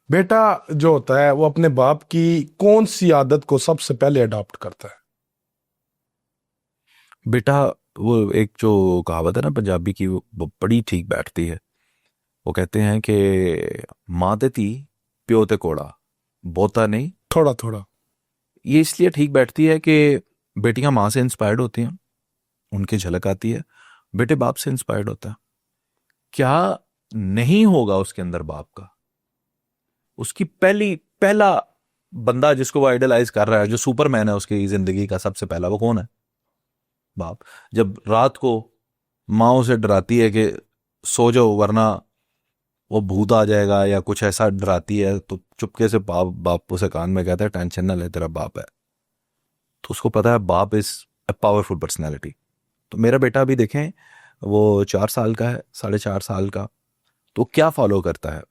बेटा जो होता है वो अपने बाप की कौन सी आदत को सबसे पहले अडॉप्ट करता है? बेटा, वो एक जो कहावत है ना पंजाबी की, वो बड़ी ठीक बैठती है। वो कहते हैं कि माँ ते धी, प्यो ते कोड़ा, बोता नहीं। थोड़ा थोड़ा। ये इसलिए ठीक बैठती है कि बेटियां माँ से इंस्पायर्ड होती हैं, उनकी झलक आती है। बेटे बाप से इंस्पायर्ड होता है। क्या नहीं होगा उसके अंदर बाप का? उसकी पहला बंदा जिसको वो आइडलाइज कर रहा है, जो सुपरमैन है उसकी जिंदगी का सबसे पहला, वो कौन है? बाप। जब रात को माँ उसे डराती है कि सो जाओ वरना वो भूत आ जाएगा या कुछ ऐसा डराती है, तो चुपके से बाप बाप उसे कान में कहता है टेंशन ना ले, तेरा बाप है। तो उसको पता है बाप इज अ पावरफुल पर्सनैलिटी। तो मेरा बेटा अभी देखें, वो 4 साल का है, 4.5 साल का। तो क्या फॉलो करता है?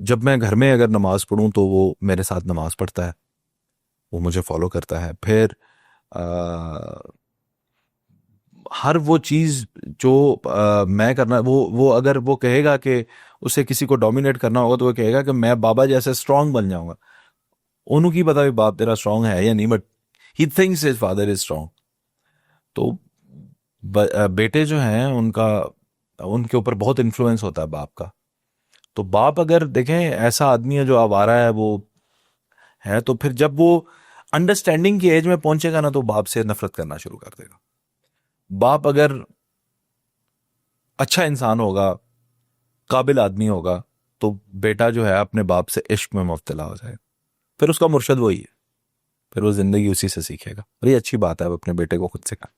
जब मैं घर में अगर नमाज पढ़ूं तो वो मेरे साथ नमाज पढ़ता है, वो मुझे फॉलो करता है। फिर हर वो चीज जो मैं करना, वो अगर वो कहेगा कि उसे किसी को डोमिनेट करना होगा, तो वो कहेगा कि मैं बाबा जैसे स्ट्रांग बन जाऊंगा। उन्हों की पता भी बाप तेरा स्ट्रांग है या नहीं, but he thinks his father is strong. तो बेटे जो हैं उनका, उनके ऊपर बहुत इन्फ्लुएंस होता है बाप का। तो बाप अगर देखें ऐसा आदमी है जो आवारा है, वो है, तो फिर जब वो अंडरस्टैंडिंग की एज में पहुंचेगा ना, तो बाप से नफरत करना शुरू कर देगा। बाप अगर अच्छा इंसान होगा, काबिल आदमी होगा, तो बेटा जो है अपने बाप से इश्क में मुब्तला हो जाएगा। फिर उसका मुर्शद वही है, फिर वो जिंदगी उसी से सीखेगा। और ये अच्छी बात है, अब अपने बेटे को खुद सिखा।